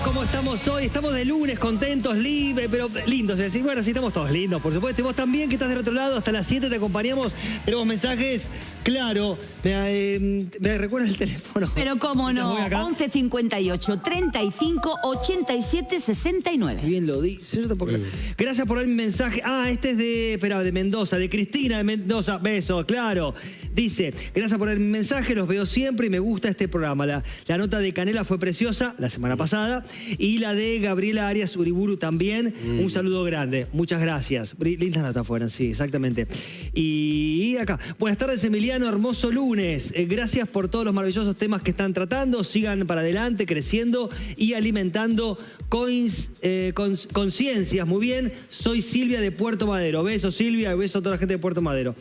¿Cómo estamos hoy? Estamos de lunes, contentos, libres, pero lindos. Es decir, bueno, sí, estamos todos lindos, por supuesto. Y vos también, que estás del otro lado, hasta las 7 te acompañamos. Tenemos mensajes, claro. ¿Me recuerdas el teléfono? Pero cómo no, 11 58 35 87 69. Bien lo dice. Gracias por el mensaje. Ah, este es de Mendoza, de Cristina de Mendoza. Beso, claro. Dice, gracias por el mensaje, los veo siempre y me gusta este programa. La nota de Canela fue preciosa la semana pasada y la de Gabriela Arias Uriburu también. Un saludo grande. Muchas gracias. Linda nota fueron, sí, exactamente. Y acá, buenas tardes Emiliano, hermoso lunes. Gracias por todos los maravillosos temas que están tratando. Sigan para adelante, creciendo y alimentando conciencias. Muy bien, soy Silvia de Puerto Madero. Besos Silvia, beso a toda la gente de Puerto Madero.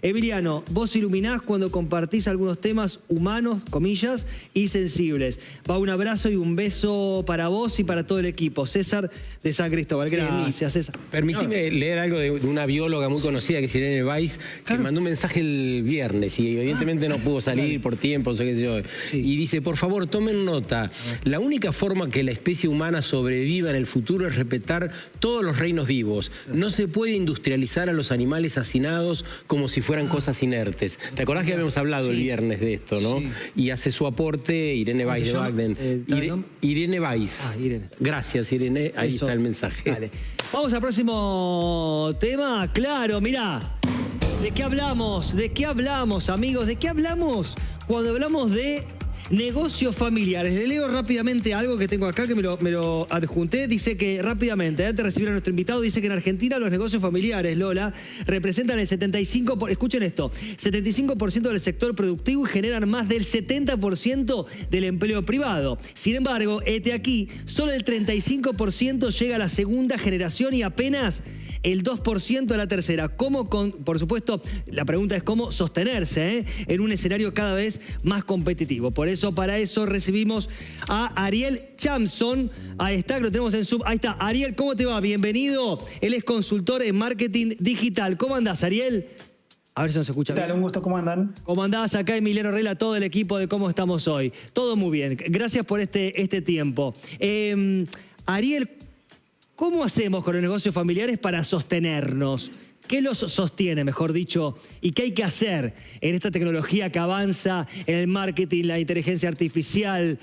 Emiliano, vos iluminás cuando compartís algunos temas humanos, comillas, y sensibles. Va un abrazo y un beso para vos y para todo el equipo. César de San Cristóbal. Gracias, César. Permitime leer algo de una bióloga muy conocida que es Irene Weiss, que mandó un mensaje el viernes y evidentemente no pudo salir por tiempo, o qué sé yo. Sí. Y dice, por favor, tomen nota. La única forma que la especie humana sobreviva en el futuro es respetar todos los reinos vivos. No se puede industrializar a los animales hacinados como si fueran cosas inertes. ¿Te acordás que habíamos hablado el viernes de esto, no? Sí. Y hace su aporte Irene Weiss de Bagden. Irene Weiss. Ah, Irene. Gracias, Irene. Ahí está el mensaje. Vale. Vamos al próximo tema. Claro, mirá. ¿De qué hablamos? ¿De qué hablamos, amigos? ¿De qué hablamos cuando hablamos de negocios familiares? Le leo rápidamente algo que tengo acá, que me lo adjunté. Dice que rápidamente, antes de recibir a nuestro invitado, dice que en Argentina los negocios familiares, Lola, representan el 75%, escuchen esto, 75% del sector productivo y generan más del 70% del empleo privado. Sin embargo, aquí, solo el 35% llega a la segunda generación y apenas el 2% a la tercera. Por supuesto, la pregunta es cómo sostenerse en un escenario cada vez más competitivo. Para eso recibimos a Ariel Chamson. Ahí está, que lo tenemos en Zoom. Ahí está. Ariel, ¿cómo te va? Bienvenido. Él es consultor en marketing digital. ¿Cómo andás, Ariel? A ver si nos escucha bien. Un gusto, ¿cómo andan? ¿Cómo andás? Acá Emiliano Rela, todo el equipo de cómo estamos hoy. Todo muy bien. Gracias por este tiempo. Ariel, ¿cómo hacemos con los negocios familiares para sostenernos? ¿Qué los sostiene, mejor dicho? ¿Y qué hay que hacer en esta tecnología que avanza, en el marketing, la inteligencia artificial?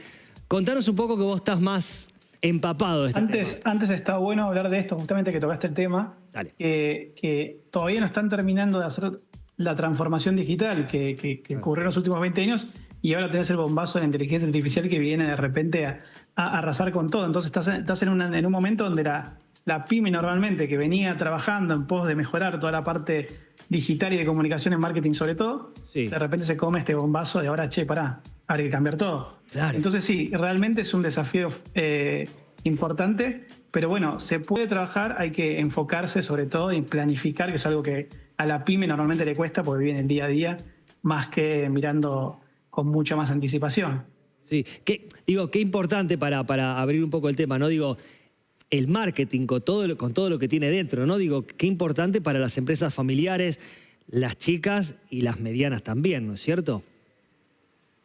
Contanos un poco, que vos estás más empapado de este tema. Antes está bueno hablar de esto, justamente que tocaste el tema, que todavía no están terminando de hacer la transformación digital que ocurrió en los últimos 20 años y ahora tenés el bombazo de la inteligencia artificial que viene de repente a arrasar con todo. Entonces estás en un momento donde la pyme normalmente, que venía trabajando en pos de mejorar toda la parte digital y de comunicación en marketing sobre todo, de repente se come este bombazo de ahora, pará, hay que cambiar todo. Claro. Entonces sí, realmente es un desafío importante, pero bueno, se puede trabajar, hay que enfocarse sobre todo y planificar, que es algo que a la pyme normalmente le cuesta porque vive en el día a día, más que mirando con mucha más anticipación. Sí, qué importante para abrir un poco el tema, ¿no? El marketing con todo lo que tiene dentro, ¿no? Qué importante para las empresas familiares, las chicas y las medianas también, ¿no es cierto?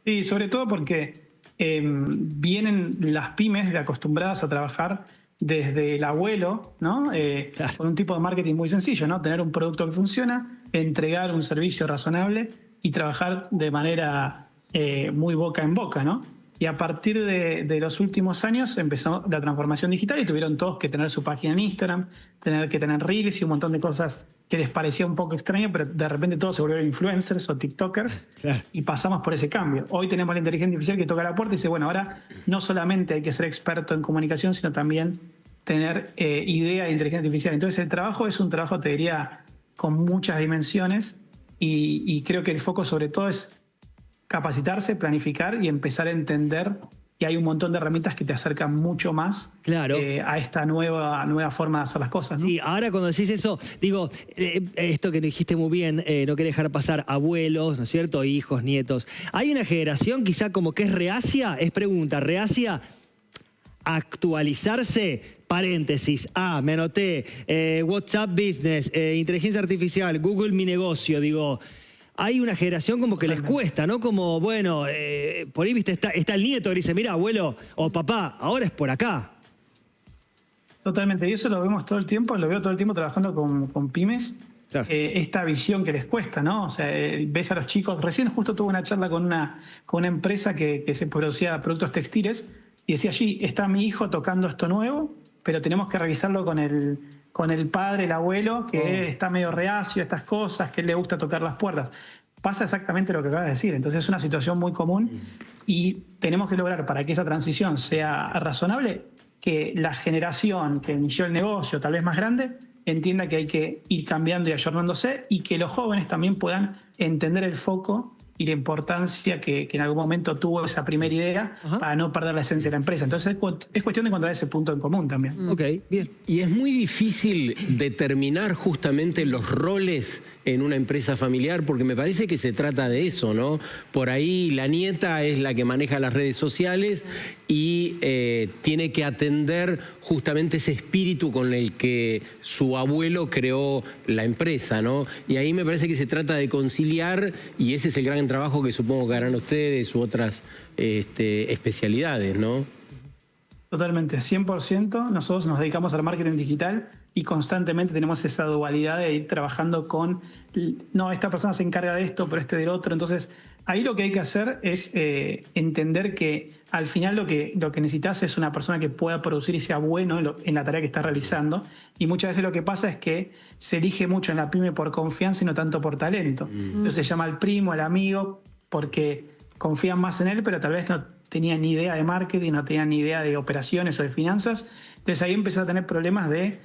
Sí, sobre todo porque vienen las pymes acostumbradas a trabajar desde el abuelo, ¿no? Claro. Con un tipo de marketing muy sencillo, ¿no? Tener un producto que funciona, entregar un servicio razonable y trabajar de manera muy boca en boca, ¿no? Y a partir de los últimos años empezó la transformación digital y tuvieron todos que tener su página en Instagram, tener que tener reels y un montón de cosas que les parecía un poco extraño, pero de repente todos se volvieron influencers o tiktokers. Claro. Y pasamos por ese cambio. Hoy tenemos la inteligencia artificial que toca la puerta y dice, bueno, ahora no solamente hay que ser experto en comunicación, sino también tener idea de inteligencia artificial. Entonces el trabajo es un trabajo, te diría, con muchas dimensiones y creo que el foco sobre todo es capacitarse, planificar y empezar a entender que hay un montón de herramientas que te acercan mucho más a esta nueva forma de hacer las cosas, ¿no? Sí, ahora cuando decís eso, esto que dijiste muy bien, no querés dejar pasar abuelos, ¿no es cierto? Hijos, nietos. Hay una generación quizá como que es reacia a actualizarse, paréntesis, me anoté, WhatsApp Business, inteligencia artificial, Google Mi Negocio, hay una generación como que les cuesta, ¿no? Como, bueno, por ahí, viste, está el nieto que dice, mira, abuelo o papá, ahora es por acá. Totalmente, y eso lo vemos todo el tiempo, lo veo todo el tiempo trabajando con pymes. Claro. Esta visión que les cuesta, ¿no? O sea, ves a los chicos. Recién justo tuve una charla con una empresa que se producía productos textiles y decía, allí está mi hijo tocando esto nuevo, pero tenemos que revisarlo con el padre, el abuelo, que está medio reacio a estas cosas, que le gusta tocar las puertas. Pasa exactamente lo que acabas de decir. Entonces es una situación muy común y tenemos que lograr, para que esa transición sea razonable, que la generación que inició el negocio, tal vez más grande, entienda que hay que ir cambiando y ayornándose, y que los jóvenes también puedan entender el foco y la importancia que en algún momento tuvo esa primera idea. Ajá. Para no perder la esencia de la empresa. Entonces es cuestión de encontrar ese punto en común también. Ok, bien. Y es muy difícil determinar justamente los roles en una empresa familiar, porque me parece que se trata de eso, ¿no? Por ahí la nieta es la que maneja las redes sociales y tiene que atender justamente ese espíritu con el que su abuelo creó la empresa, ¿no? Y ahí me parece que se trata de conciliar, y ese es el gran trabajo que supongo que harán ustedes u otras especialidades, ¿no? Totalmente, 100%. Nosotros nos dedicamos al marketing digital y constantemente tenemos esa dualidad de ir trabajando con, no, esta persona se encarga de esto, pero del otro. Entonces, ahí lo que hay que hacer es entender que al final lo que necesitas es una persona que pueda producir y sea bueno en la tarea que está realizando. Y muchas veces lo que pasa es que se elige mucho en la pyme por confianza y no tanto por talento. Entonces se llama al primo, al amigo, porque confían más en él, pero tal vez no tenían ni idea de marketing, no tenían ni idea de operaciones o de finanzas. Entonces ahí empieza a tener problemas de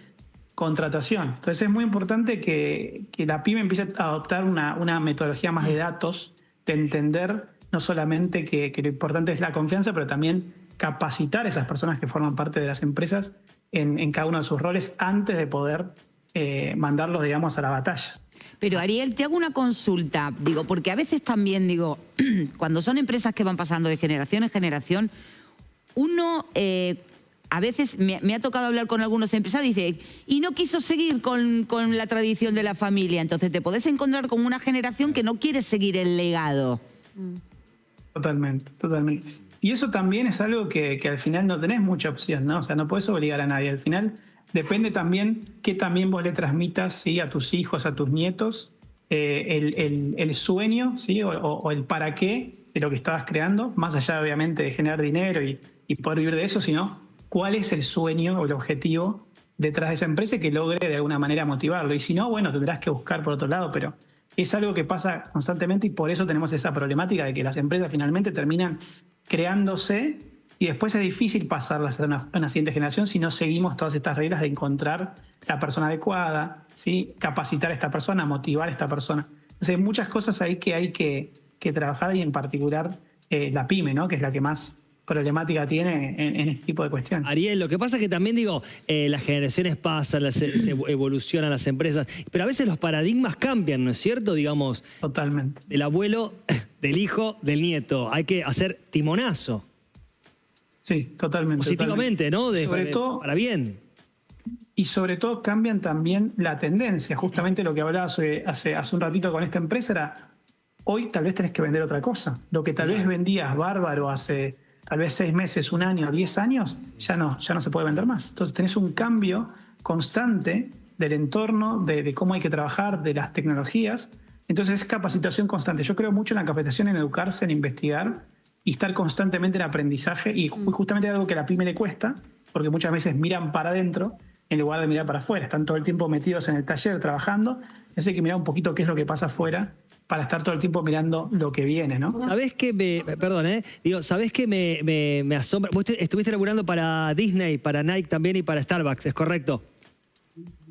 contratación. Entonces es muy importante que la pyme empiece a adoptar una metodología más de datos, de entender no solamente que lo importante es la confianza, pero también capacitar a esas personas que forman parte de las empresas en cada uno de sus roles antes de poder mandarlos, digamos, a la batalla. Pero Ariel, te hago una consulta, digo, porque a veces también, digo, cuando son empresas que van pasando de generación en generación, uno a veces me ha tocado hablar con algunos empresarios y dice, y no quiso seguir con la tradición de la familia. Entonces te podés encontrar con una generación que no quiere seguir el legado. Totalmente, totalmente. Y eso también es algo que al final no tenés mucha opción, ¿no? O sea, no podés obligar a nadie. Al final depende también que también vos le transmitas, ¿sí?, a tus hijos, a tus nietos, el sueño, ¿sí?, o el para qué de lo que estabas creando, más allá obviamente de generar dinero y poder vivir de eso, sino cuál es el sueño o el objetivo detrás de esa empresa y que logre de alguna manera motivarlo. Y si no, bueno, tendrás que buscar por otro lado, pero es algo que pasa constantemente y por eso tenemos esa problemática de que las empresas finalmente terminan creándose y después es difícil pasarlas a una siguiente generación si no seguimos todas estas reglas de encontrar la persona adecuada, ¿sí?, capacitar a esta persona, motivar a esta persona. Entonces hay muchas cosas ahí que hay que trabajar, y en particular la pyme, ¿no?, que es la que más problemática tiene en este tipo de cuestiones. Ariel, lo que pasa es que también, digo, las generaciones pasan, se evolucionan las empresas, pero a veces los paradigmas cambian, ¿no es cierto? Digamos, totalmente. Del abuelo, del hijo, del nieto. Hay que hacer timonazo. Sí, totalmente. Positivamente, totalmente. ¿no? Sobre todo, para bien. Y sobre todo cambian también la tendencia. Justamente lo que hablaba hace un ratito con esta empresa era, hoy tal vez tenés que vender otra cosa. Lo que tal vez vendías bárbaro hace tal vez 6 meses, 1 año, 10 años, ya no se puede vender más. Entonces tenés un cambio constante del entorno, de cómo hay que trabajar, de las tecnologías. Entonces es capacitación constante. Yo creo mucho en la capacitación, en educarse, en investigar y estar constantemente en aprendizaje. Y justamente es algo que a la pyme le cuesta, porque muchas veces miran para adentro en lugar de mirar para afuera. Están todo el tiempo metidos en el taller trabajando. Así que mirar un poquito qué es lo que pasa afuera para estar todo el tiempo mirando lo que viene, ¿no? ¿Sabés qué ¿sabés qué me asombra? Vos estuviste laburando para Disney, para Nike también y para Starbucks, ¿es correcto?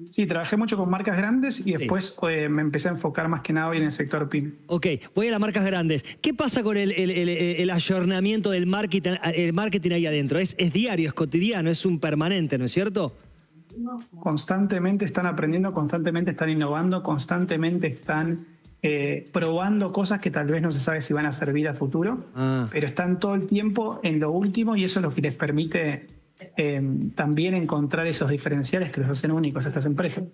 Sí, trabajé mucho con marcas grandes y después me empecé a enfocar más que nada hoy en el sector PYME. Ok, voy a las marcas grandes. ¿Qué pasa con el ayornamiento del marketing ahí adentro? ¿Es diario, es cotidiano, es un permanente, ¿no es cierto? Constantemente están aprendiendo, constantemente están innovando, constantemente están probando cosas que tal vez no se sabe si van a servir a futuro, pero están todo el tiempo en lo último y eso es lo que les permite también encontrar esos diferenciales que los hacen únicos a estas empresas.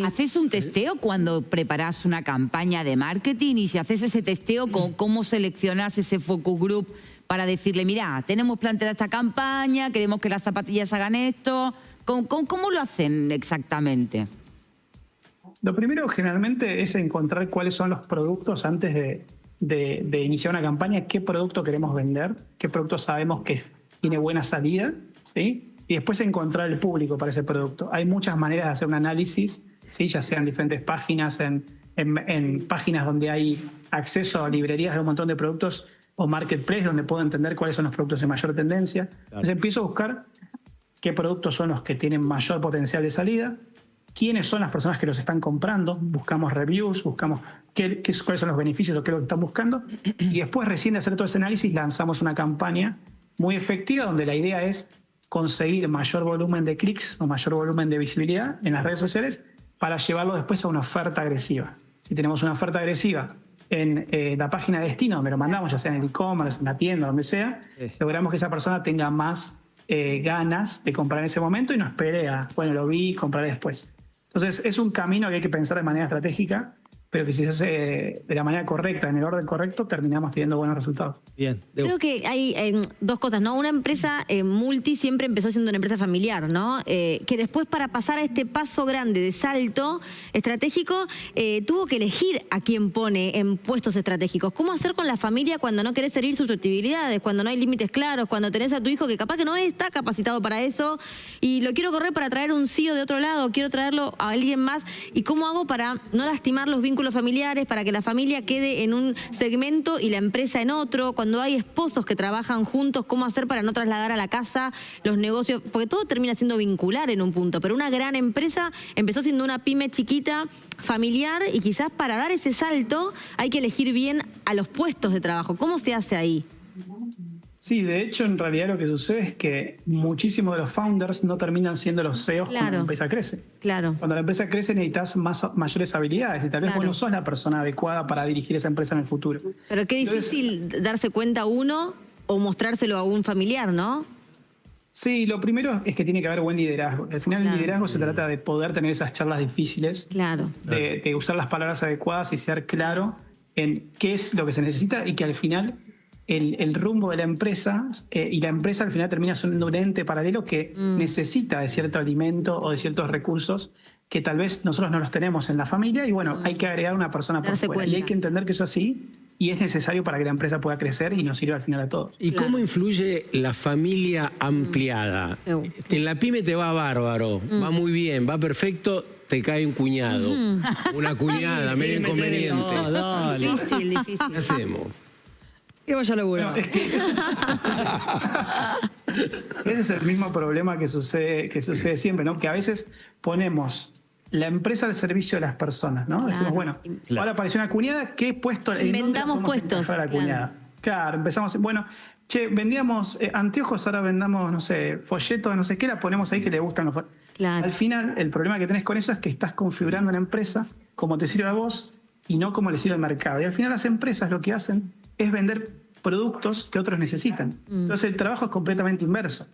¿Haces un testeo cuando preparas una campaña de marketing? Y si haces ese testeo, ¿cómo seleccionas ese focus group para decirle, mira, tenemos planteada esta campaña, queremos que las zapatillas hagan esto? ¿Cómo lo hacen exactamente? Lo primero generalmente es encontrar cuáles son los productos antes de iniciar una campaña, qué producto queremos vender, qué producto sabemos que tiene buena salida, ¿sí? Y después encontrar el público para ese producto. Hay muchas maneras de hacer un análisis, ¿sí? Ya sea en diferentes páginas, en páginas donde hay acceso a librerías de un montón de productos o marketplace donde puedo entender cuáles son los productos de mayor tendencia. Claro. Entonces empiezo a buscar qué productos son los que tienen mayor potencial de salida, quiénes son las personas que los están comprando, buscamos reviews, buscamos cuáles son los beneficios o qué es lo que están buscando, y después recién de hacer todo ese análisis lanzamos una campaña muy efectiva donde la idea es conseguir mayor volumen de clics o mayor volumen de visibilidad en las redes sociales para llevarlo después a una oferta agresiva. Si tenemos una oferta agresiva en la página de destino donde lo mandamos, ya sea en el e-commerce, en la tienda, donde sea, logramos que esa persona tenga más ganas de comprar en ese momento y no espere a, bueno, lo vi, compraré después. Entonces es un camino que hay que pensar de manera estratégica, pero que si se hace de la manera correcta, en el orden correcto, terminamos teniendo buenos resultados. Bien. Creo que hay dos cosas, ¿no? Una empresa multi siempre empezó siendo una empresa familiar, ¿no? Que después para pasar a este paso grande de salto estratégico, tuvo que elegir a quién pone en puestos estratégicos. ¿Cómo hacer con la familia cuando no querés herir susceptibilidades, cuando no hay límites claros, cuando tenés a tu hijo que capaz que no está capacitado para eso y lo quiero correr para traer un CEO de otro lado, quiero traerlo a alguien más? ¿Y cómo hago para no lastimar los vínculos familiares, para que la familia quede en un segmento y la empresa en otro? Cuando hay esposos que trabajan juntos, ¿cómo hacer para no trasladar a la casa los negocios? Porque todo termina siendo vincular en un punto, pero una gran empresa empezó siendo una pyme chiquita, familiar, y quizás para dar ese salto hay que elegir bien a los puestos de trabajo. ¿Cómo se hace ahí? Sí, de hecho, en realidad lo que sucede es que muchísimos de los founders no terminan siendo los CEOs cuando la empresa crece. Claro. Cuando la empresa crece necesitas mayores habilidades y tal vez vos no sos la persona adecuada para dirigir esa empresa en el futuro. Pero qué difícil darse cuenta uno o mostrárselo a un familiar, ¿no? Sí, lo primero es que tiene que haber buen liderazgo. Al final el liderazgo se trata de poder tener esas charlas difíciles, de usar las palabras adecuadas y ser claro en qué es lo que se necesita y que al final el rumbo de la empresa y la empresa al final termina siendo un ente paralelo que necesita de cierto alimento o de ciertos recursos que tal vez nosotros no los tenemos en la familia y bueno, hay que agregar una persona por fuera. Y hay que entender que eso es así y es necesario para que la empresa pueda crecer y nos sirva al final a todos. ¿Y cómo influye la familia ampliada? En la pyme te va bárbaro, va muy bien, va perfecto, te cae un cuñado, una cuñada, medio inconveniente. No, difícil. ¿Qué hacemos? Que vaya a laburar. No, es que ese es el mismo problema que sucede siempre, ¿no? Que a veces ponemos la empresa al servicio de las personas, ¿no? Decimos, bueno, ahora apareció una cuñada, ¿qué puesto? Inventamos puestos. A la cuñada? Claro, empezamos, bueno, che, vendíamos anteojos, ahora vendamos, no sé, folletos, no sé qué, la ponemos ahí que le gustan los folletos. Al final, el problema que tenés con eso es que estás configurando una empresa como te sirve a vos y no como le sirve al mercado. Y al final las empresas lo que hacen es vender productos que otros necesitan. Entonces el trabajo es completamente inverso.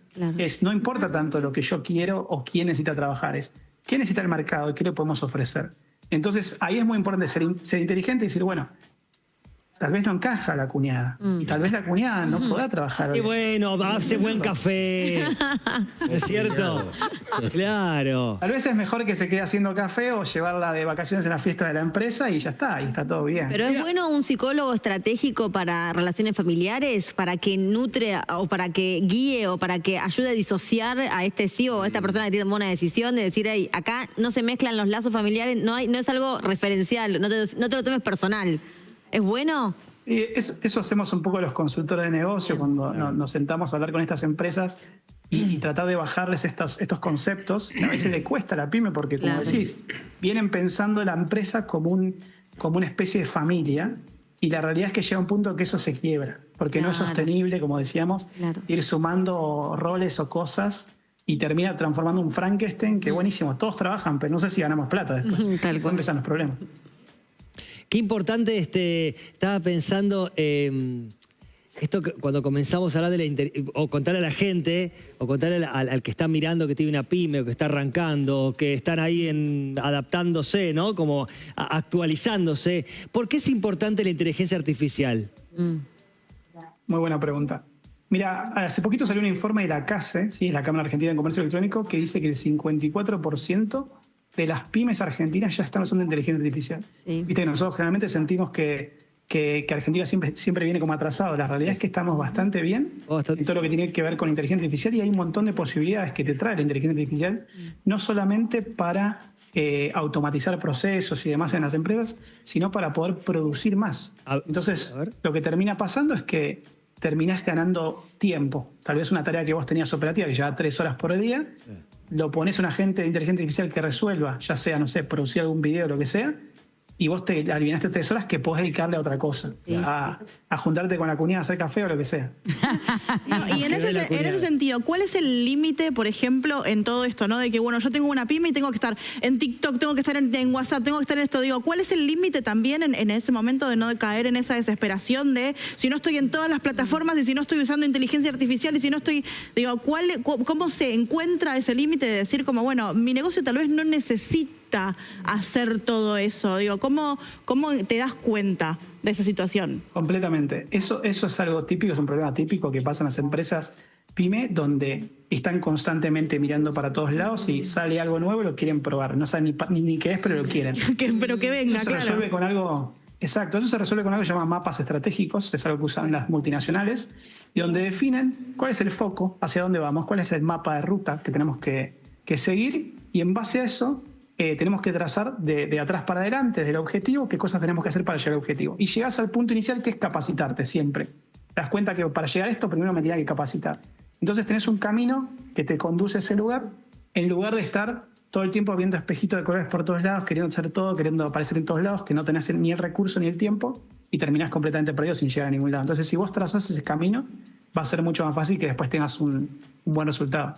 No importa tanto lo que yo quiero o quién necesita trabajar, es qué necesita el mercado y qué le podemos ofrecer. Entonces ahí es muy importante ser inteligente y decir, bueno, tal vez no encaja la cuñada. Y tal vez la cuñada no podrá trabajar. Y bueno, hace buen café. ¿Es cierto? Claro. Tal vez es mejor que se quede haciendo café o llevarla de vacaciones en la fiesta de la empresa y ya está, y está todo bien. Pero ¿es bueno un psicólogo estratégico para relaciones familiares? ¿Para que nutre o para que guíe o para que ayude a disociar a este CEO o a esta persona que tiene una decisión de decir, hey, acá no se mezclan los lazos familiares, no es algo referencial, no te lo tomes personal? ¿Es bueno? Sí, eso hacemos un poco los consultores de negocio cuando nos sentamos a hablar con estas empresas y tratar de bajarles estos conceptos. A veces le cuesta a la pyme porque, como decís, vienen pensando la empresa como una especie de familia y la realidad es que llega un punto que eso se quiebra porque no es sostenible, como decíamos, ir sumando roles o cosas y termina transformando un Frankenstein que buenísimo, todos trabajan, pero no sé si ganamos plata después. Pueden empezar los problemas. Qué importante, estaba pensando, Esto cuando comenzamos a hablar o contarle a la gente, o contarle al que está mirando que tiene una pyme, o que está arrancando, o que están ahí adaptándose, ¿no? Como actualizándose. ¿Por qué es importante la inteligencia artificial? Muy buena pregunta. Mira, hace poquito salió un informe de la CACE, ¿sí? La Cámara Argentina de Comercio Electrónico, que dice que el 54% de las pymes argentinas ya están usando inteligencia artificial. Sí. Viste que nosotros generalmente sentimos que Argentina siempre viene como atrasado. La realidad es que estamos bastante bien en todo lo que tiene que ver con inteligencia artificial, y hay un montón de posibilidades que te trae la inteligencia artificial, no solamente para automatizar procesos y demás en las empresas, sino para poder producir más. Entonces, lo que termina pasando es que terminás ganando tiempo. Tal vez una tarea que vos tenías operativa que llevaba 3 horas por día, lo pones a un agente de inteligencia artificial que resuelva, ya sea, no sé, producir algún video o lo que sea, y vos te alivianaste 3 horas que podés dedicarle a otra cosa, a juntarte con la cuñada, a hacer café o lo que sea. No, y en ese sentido, ¿cuál es el límite, por ejemplo, en todo esto, ¿no? De que, bueno, yo tengo una pyme y tengo que estar en TikTok, tengo que estar en WhatsApp, tengo que estar en esto. Digo, ¿cuál es el límite también en ese momento de no caer en esa desesperación de si no estoy en todas las plataformas y si no estoy usando inteligencia artificial y si no estoy... Digo, ¿cómo se encuentra ese límite de decir como, bueno, mi negocio tal vez no necesita hacer todo eso? Digo, ¿cómo te das cuenta de esa situación? Completamente. Eso es algo típico, es un problema típico que pasa en las empresas pyme, donde están constantemente mirando para todos lados y sale algo nuevo y lo quieren probar. No saben ni qué es, pero lo quieren. Pero que venga, eso se resuelve con algo... Exacto, eso se resuelve con algo que se llama mapas estratégicos, es algo que usan las multinacionales, y donde definen cuál es el foco, hacia dónde vamos, cuál es el mapa de ruta que tenemos que seguir, y en base a eso tenemos que trazar de atrás para adelante, desde el objetivo, qué cosas tenemos que hacer para llegar al objetivo. Y llegás al punto inicial, que es capacitarte siempre. Te das cuenta que para llegar a esto primero me tenía que capacitar. Entonces tenés un camino que te conduce a ese lugar, en lugar de estar todo el tiempo viendo espejitos de colores por todos lados, queriendo hacer todo, queriendo aparecer en todos lados, que no tenés ni el recurso ni el tiempo, y terminás completamente perdido sin llegar a ningún lado. Entonces, si vos trazás ese camino, va a ser mucho más fácil que después tengas un buen resultado.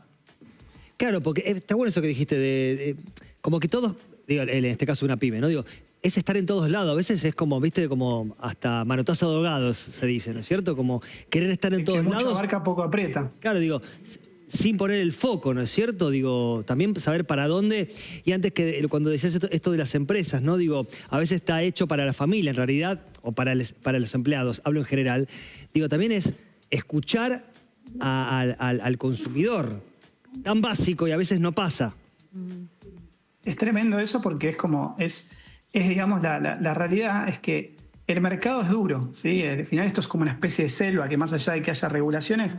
Claro, porque está bueno eso que dijiste, como que todos, digo, en este caso una pyme, ¿no? Digo, es estar en todos lados. A veces es como, viste, como hasta manotazo de ahogados, se dice, ¿no es cierto? Como querer estar en todos lados. Mucho abarca, poco aprieta. Claro, digo, sin poner el foco, ¿no es cierto? Digo, también saber para dónde. Y antes que cuando decías esto de las empresas, ¿no? Digo, a veces está hecho para la familia, en realidad, o para los empleados, hablo en general. Digo, también es escuchar al consumidor. Tan básico y a veces no pasa. Es tremendo eso, porque es como, digamos, la realidad es que el mercado es duro, ¿sí? Al final esto es como una especie de selva que, más allá de que haya regulaciones,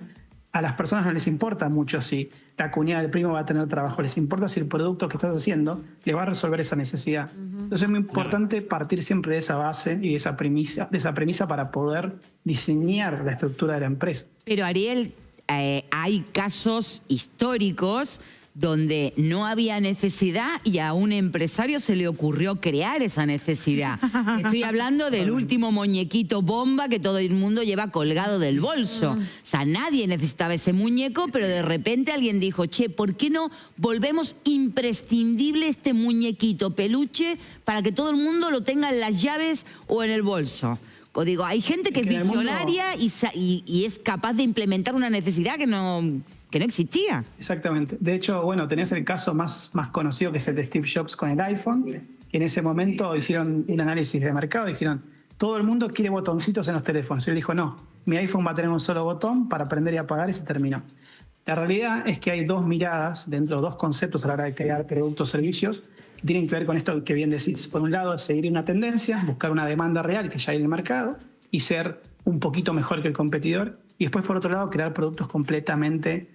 a las personas no les importa mucho si la cuñada del primo va a tener trabajo, les importa si el producto que estás haciendo le va a resolver esa necesidad. Entonces es muy importante partir siempre de esa base y de esa premisa para poder diseñar la estructura de la empresa. Pero Ariel, hay casos históricos donde no había necesidad y a un empresario se le ocurrió crear esa necesidad. Estoy hablando del último muñequito bomba que todo el mundo lleva colgado del bolso. O sea, nadie necesitaba ese muñeco, pero de repente alguien dijo, che, ¿por qué no volvemos imprescindible este muñequito peluche para que todo el mundo lo tenga en las llaves o en el bolso? O digo, hay gente que es visionaria y es capaz de implementar una necesidad que no existía. Exactamente. De hecho, bueno, tenés el caso más conocido, que es el de Steve Jobs con el iPhone, que en ese momento hicieron un análisis de mercado y dijeron, todo el mundo quiere botoncitos en los teléfonos. Y él dijo, no, mi iPhone va a tener un solo botón para prender y apagar, y se terminó. La realidad es que hay dos miradas, dos conceptos a la hora de crear productos o servicios, que tienen que ver con esto que bien decís. Por un lado, seguir una tendencia, buscar una demanda real que ya hay en el mercado y ser un poquito mejor que el competidor. Y después, por otro lado, crear productos completamente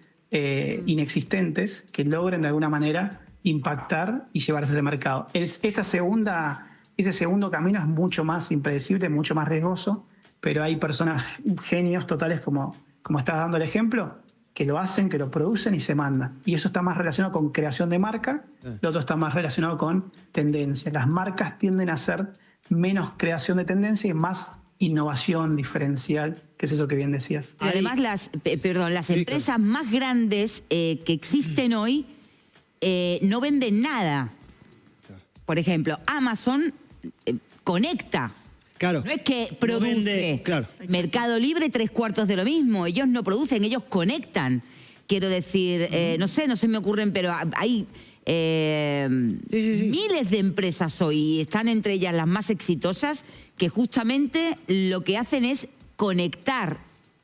inexistentes que logren de alguna manera impactar y llevarse ese mercado. Ese segundo camino es mucho más impredecible, mucho más riesgoso, pero hay personas, genios totales como estás dando el ejemplo, que lo hacen, que lo producen y se mandan. Y eso está más relacionado con creación de marca, lo otro está más relacionado con tendencia. Las marcas tienden a hacer menos creación de tendencia y más innovación diferencial, que es eso que bien decías. Pero además las empresas más grandes que existen hoy no venden nada. Por ejemplo, Amazon conecta. Claro. No es que No produce. vende, claro. Mercado Libre, 3/4 de lo mismo. Ellos no producen, ellos conectan. Quiero decir, no sé, no se me ocurren, pero hay miles de empresas hoy, y están entre ellas las más exitosas, que justamente lo que hacen es conectar,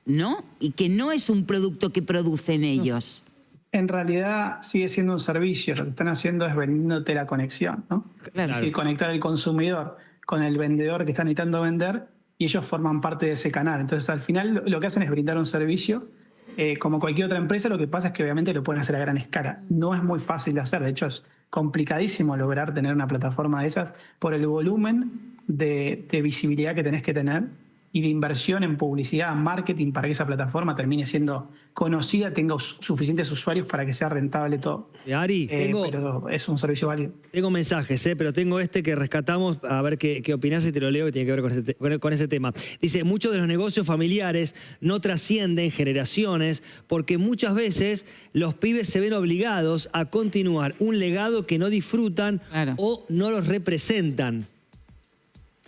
¿no? Y que no es un producto que producen ellos. En realidad sigue siendo un servicio, lo que están haciendo es vendiéndote la conexión, ¿no? Claro. Es decir, conectar al consumidor con el vendedor que está necesitando vender y ellos forman parte de ese canal. Entonces, al final lo que hacen es brindar un servicio. Como cualquier otra empresa, lo que pasa es que obviamente lo pueden hacer a gran escala. No es muy fácil de hacer, de hecho es complicadísimo lograr tener una plataforma de esas por el volumen de visibilidad que tenés que tener y de inversión en publicidad, marketing, para que esa plataforma termine siendo conocida, tenga suficientes usuarios para que sea rentable todo. Ari, pero es un servicio válido. Tengo mensajes, pero tengo este que rescatamos, a ver qué opinás, y te lo leo, que tiene que ver con este tema. Dice, muchos de los negocios familiares no trascienden generaciones porque muchas veces los pibes se ven obligados a continuar un legado que no disfrutan o no los representan.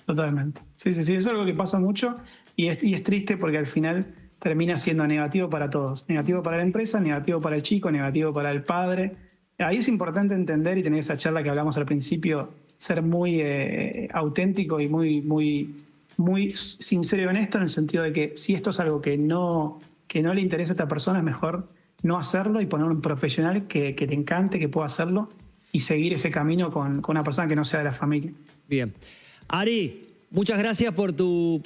Totalmente. Sí, eso es algo que pasa mucho y es triste porque al final termina siendo negativo para todos. Negativo para la empresa, negativo para el chico, negativo para el padre. Ahí es importante entender y tener esa charla que hablamos al principio, ser muy auténtico y muy sincero y honesto en el sentido de que si esto es algo que no le interesa a esta persona, es mejor no hacerlo y poner un profesional que te encante, que pueda hacerlo y seguir ese camino con una persona que no sea de la familia. Bien. Ari, muchas gracias por tu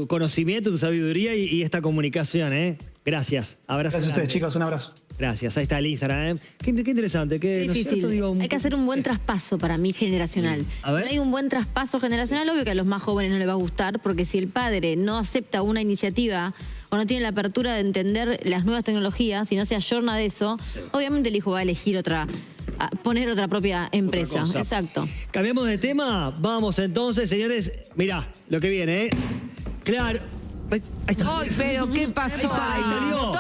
conocimiento, tu sabiduría y esta comunicación, ¿eh? Gracias. Abrazo. Gracias a ustedes, chicos. Un abrazo. Gracias. Ahí está el Instagram, ¿eh? Qué interesante. Qué difícil. Hay que hacer un buen traspaso para mí generacional. A ver. No hay un buen traspaso generacional, obvio que a los más jóvenes no les va a gustar, porque si el padre no acepta una iniciativa o no tiene la apertura de entender las nuevas tecnologías y no se ayorna de eso, obviamente el hijo va a elegir poner otra propia empresa. Exacto. Cambiamos de tema. Vamos entonces, señores. Mirá lo que viene, ¿eh? Claro. Ahí está. ¡Ay, pero qué pasó! Ahí salió.